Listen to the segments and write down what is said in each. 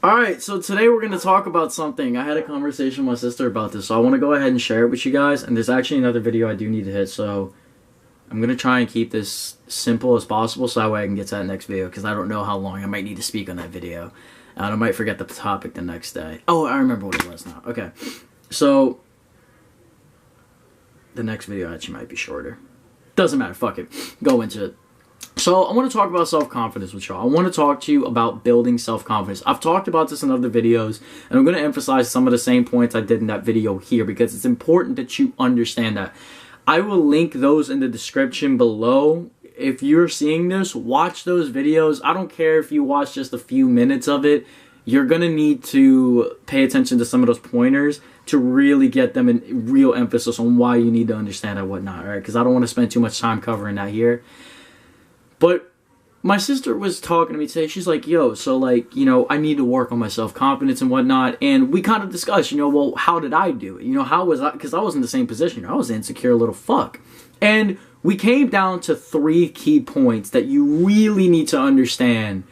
Alright, so today we're going to talk about something. I had a conversation with my sister about this, so I want to go ahead and share it with you guys. And there's actually another video I do need to hit, so I'm going to try and keep this simple as possible so that way I can get to that next video, because I don't know how long I might need to speak on that video. And I might forget the topic the next day. Oh, I remember what it was now. Okay, so the next video actually might be shorter. Doesn't matter, fuck it. Go into it. So I want to talk about self-confidence with y'all. I want to talk to you about building self-confidence. I've talked about this in other videos, and I'm going to emphasize some of the same points I did in that video here because it's important that you understand that. I will link those in the description below. If you're seeing this, watch those videos. I don't care if you watch just a few minutes of it. You're going to need to pay attention to some of those pointers to really get them in real emphasis on why you need to understand and whatnot, right? Because I don't want to spend too much time covering that here. But my sister was talking to me today. She's like, yo, so like, I need to work on my self-confidence and whatnot. And we kind of discussed, well, how did I do it? How was I? Because I was in the same position. I was an insecure little fuck. And we came down to 3 key points that you really need to understand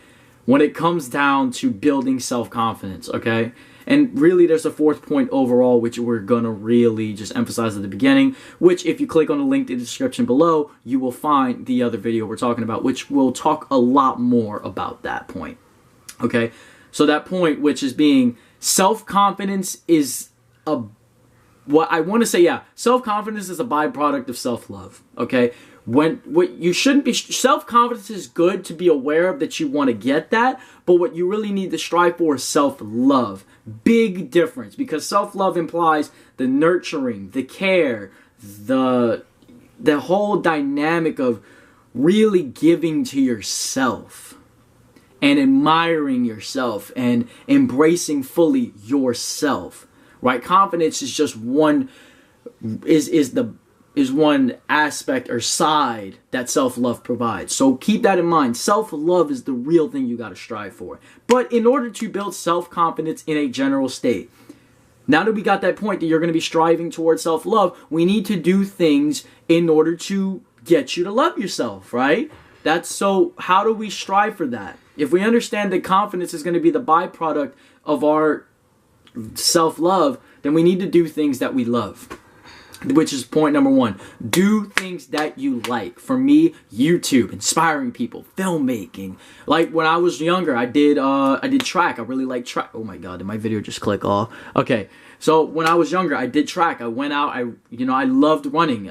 when it comes down to building self-confidence, okay? And really, there's a 4th point overall, which we're going to really just emphasize at the beginning, which if you click on the link in the description below, you will find the other video we're talking about, which will talk a lot more about that point, okay? So that point, which is being self-confidence is self-confidence is a byproduct of self-love, okay? Self-confidence is good to be aware of that you want to get that, but what you really need to strive for is self-love. Big difference, because self-love implies the nurturing, the care, the whole dynamic of really giving to yourself and admiring yourself and embracing fully yourself, right? Confidence is just one one aspect or side that self-love provides. So keep that in mind. Self-love is the real thing you got to strive for. But in order to build self-confidence in a general state, now that we got that point that you're going to be striving towards self-love, we need to do things in order to get you to love yourself, right? So how do we strive for that? If we understand that confidence is going to be the byproduct of our self-love, then we need to do things that we love. Which is point number 1. Do things that you like. For me, YouTube, inspiring people, filmmaking. Like when I was younger, I did track. I really liked track. Oh my god, did my video just click off? Okay, so when I was younger, I did track. I went out. I loved running.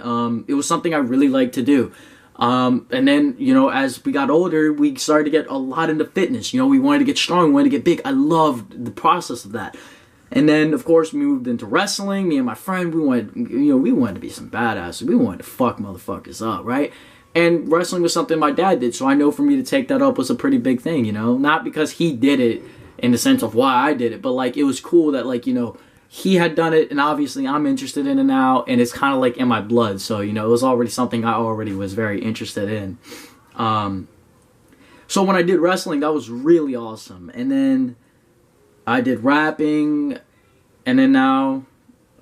It was something I really liked to do. And then, as we got older, we started to get a lot into fitness. We wanted to get strong, we wanted to get big. I loved the process of that. And then, of course, we moved into wrestling. Me and my friend, we wanted to be some badasses. We wanted to fuck motherfuckers up, right? And wrestling was something my dad did, so I know for me to take that up was a pretty big thing, Not because he did it in the sense of why I did it, but, like, it was cool that, like, he had done it, and obviously I'm interested in it now, and it's kind of, like, in my blood. So, it was already something I already was very interested in. So when I did wrestling, that was really awesome. And then I did rapping, and then now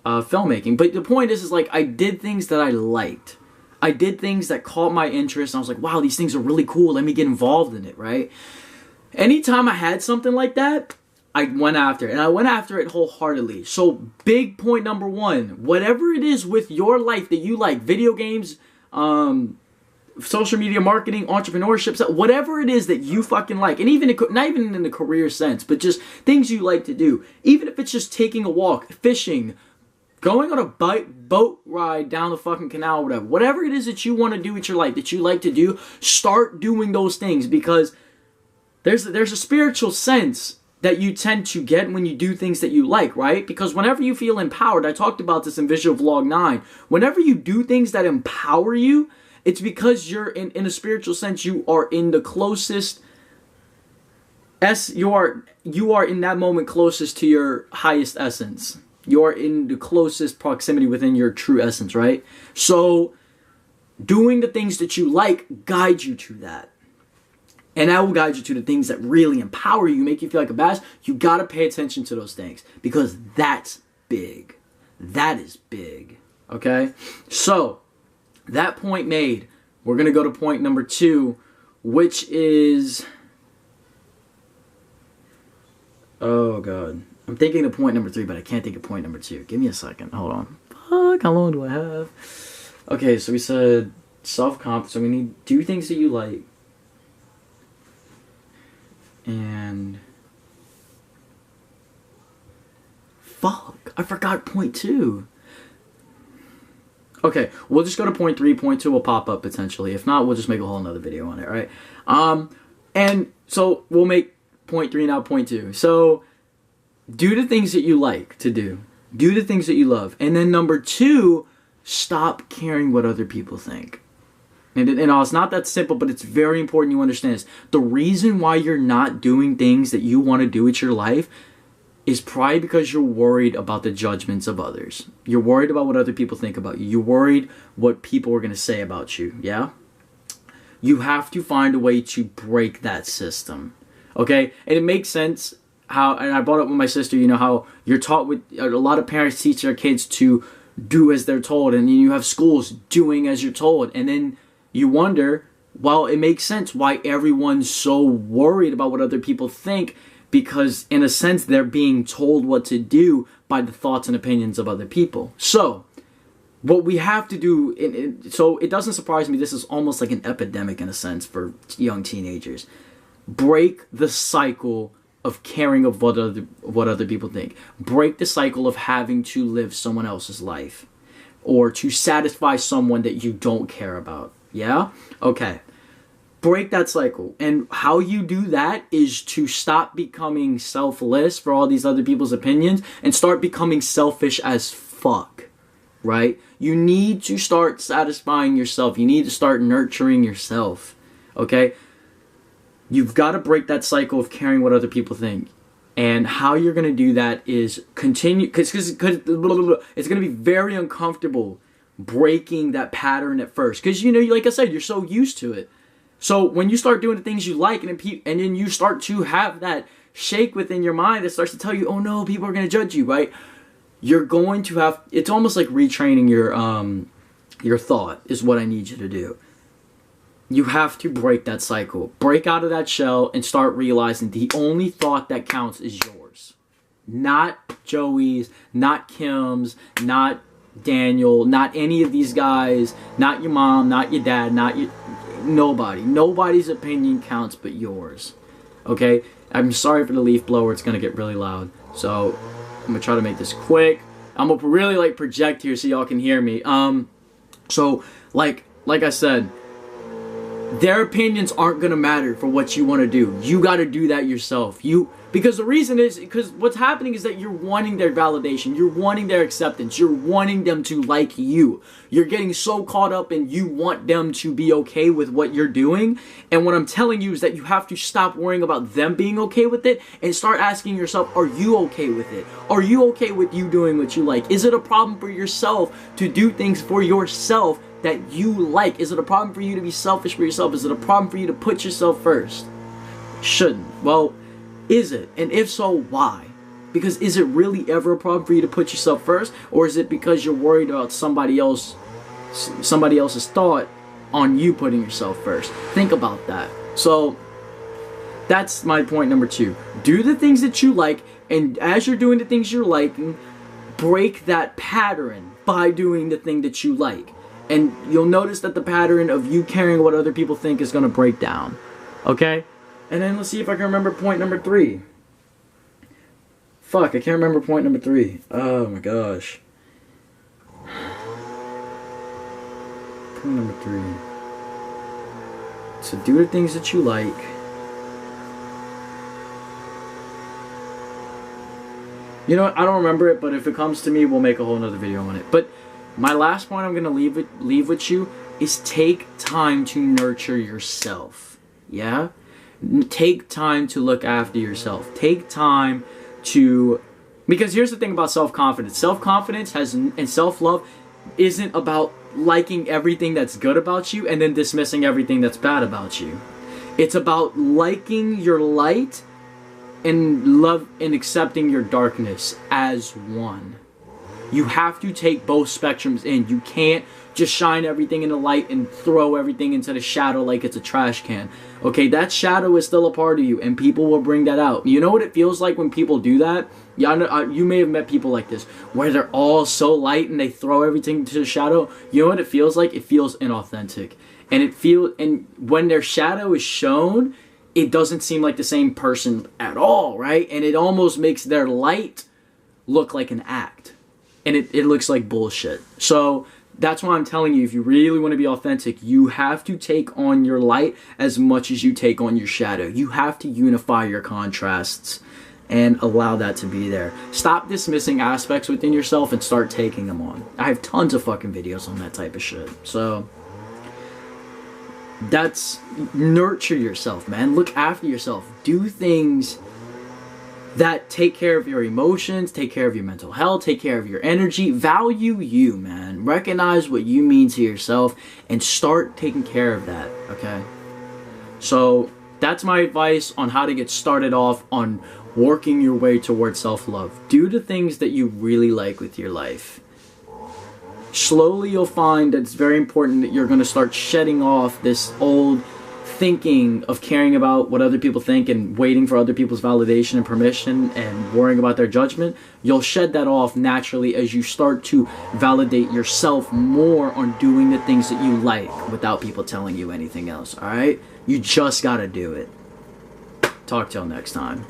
filmmaking. But the point is like, I did things that I liked. I did things that caught my interest, and I was like, wow, these things are really cool. Let me get involved in it, right? Anytime I had something like that, I went after it, and I went after it wholeheartedly. So big point number 1, whatever it is with your life that you like, video games, social media marketing, entrepreneurship, whatever it is that you fucking like, and even not even in the career sense, but just things you like to do, even if it's just taking a walk, fishing, going on a boat ride down the fucking canal, whatever it is that you want to do with your life, that you like to do, start doing those things, because there's a spiritual sense that you tend to get when you do things that you like, right? Because whenever you feel empowered, I talked about this in Visual Vlog 9, whenever you do things that empower you, it's because you're in a spiritual sense, you are in the closest you are in that moment closest to your highest essence. You are in the closest proximity within your true essence, right? So doing the things that you like guide you to that. And that will guide you to the things that really empower you, make you feel like a badass. You gotta pay attention to those things, because that's big. That is big. Okay? So that point made, we're going to go to point number 2, which is Oh god. I'm thinking of point number 3, but I can't think of point number 2. Give me a second. Hold on. Fuck, how long do I have? Okay, so we said self-confidence. So we need do things that you like. And fuck, I forgot point 2. Okay, we'll just go to point 3. Point 2 will pop up potentially. If not, we'll just make a whole nother video on it, right? And so we'll make point 3 now point 2. So do the things that you like to do. Do the things that you love. And then number 2, stop caring what other people think. And it's not that simple, but it's very important you understand this. The reason why you're not doing things that you want to do with your life is probably because you're worried about the judgments of others. You're worried about what other people think about you. You're worried what people are going to say about you, yeah? You have to find a way to break that system, okay? And it makes sense how, and I brought up with my sister, you know, how you're taught with, a lot of parents teach their kids to do as they're told, and you have schools doing as you're told, and then you wonder, well, it makes sense why everyone's so worried about what other people think, because in a sense they're being told what to do by the thoughts and opinions of other people. So what we have to do, so it doesn't surprise me, this is almost like an epidemic in a sense for young teenagers. Break the cycle of caring of what other people think. Break the cycle of having to live someone else's life or to satisfy someone that you don't care about. Yeah? Okay. Break that cycle. And how you do that is to stop becoming selfless for all these other people's opinions and start becoming selfish as fuck. Right? You need to start satisfying yourself. You need to start nurturing yourself. Okay? You've got to break that cycle of caring what other people think. And how you're going to do that is continue, because it's going to be very uncomfortable breaking that pattern at first. Because, you know, like I said, you're so used to it. So when you start doing the things you like and then you start to have that shake within your mind that starts to tell you, oh no, people are going to judge you, right? You're going to have, it's almost like retraining your thought is what I need you to do. You have to break that cycle. Break out of that shell and start realizing the only thought that counts is yours. Not Joey's, not Kim's, not Daniel, not any of these guys, not your mom, not your dad, not your... Nobody. Nobody's opinion counts but yours. Okay? I'm sorry for the leaf blower. It's going to get really loud. So, I'm going to try to make this quick. I'm going to really, like, project here so y'all can hear me. So, like I said, their opinions aren't going to matter for what you want to do. You got to do that yourself. Because the reason is, because what's happening is that you're wanting their validation. You're wanting their acceptance. You're wanting them to like you. You're getting so caught up in you want them to be okay with what you're doing. And what I'm telling you is that you have to stop worrying about them being okay with it and start asking yourself, are you okay with it? Are you okay with you doing what you like? Is it a problem for yourself to do things for yourself that you like? Is it a problem for you to be selfish for yourself? Is it a problem for you to put yourself first? Shouldn't. Well, is it? And if so, why? Because is it really ever a problem for you to put yourself first? Or is it because you're worried about somebody else's thought on you putting yourself first? Think about that. So, that's my point number 2. Do the things that you like, and as you're doing the things you're liking, break that pattern by doing the thing that you like. And you'll notice that the pattern of you caring what other people think is going to break down. Okay? And then let's see if I can remember point number 3. Fuck, I can't remember point number 3. Oh my gosh. Point number 3. So do the things that you like. You know what? I don't remember it, but if it comes to me, we'll make a whole nother video on it. But my last point I'm going to leave with you is take time to nurture yourself. Yeah? Take time to look after yourself. Take time to... Because here's the thing about self-confidence. Self-confidence and self-love isn't about liking everything that's good about you and then dismissing everything that's bad about you. It's about liking your light and love and accepting your darkness as one. You have to take both spectrums in. You can't just shine everything in the light and throw everything into the shadow like it's a trash can. Okay, that shadow is still a part of you, and people will bring that out. You know what it feels like when people do that? Yeah, you may have met people like this, where they're all so light and they throw everything into the shadow. You know what it feels like? It feels inauthentic. And when their shadow is shown, it doesn't seem like the same person at all, right? And it almost makes their light look like an act. And it looks like bullshit. So that's why I'm telling you, if you really want to be authentic, you have to take on your light as much as you take on your shadow. You have to unify your contrasts and allow that to be there. Stop dismissing aspects within yourself and start taking them on. I have tons of fucking videos on that type of shit. So that's, nurture yourself, man. Look after yourself. Do things that take care of your emotions, take care of your mental health, take care of your energy. Value you, man. Recognize what you mean to yourself and start taking care of that, okay? So that's my advice on how to get started off on working your way towards self-love. Do the things that you really like with your life. Slowly you'll find that it's very important that you're going to start shedding off this old thinking of caring about what other people think and waiting for other people's validation and permission and worrying about their judgment. You'll shed that off naturally as you start to validate yourself more on doing the things that you like without people telling you anything else, alright? You just gotta do it. Talk till next time.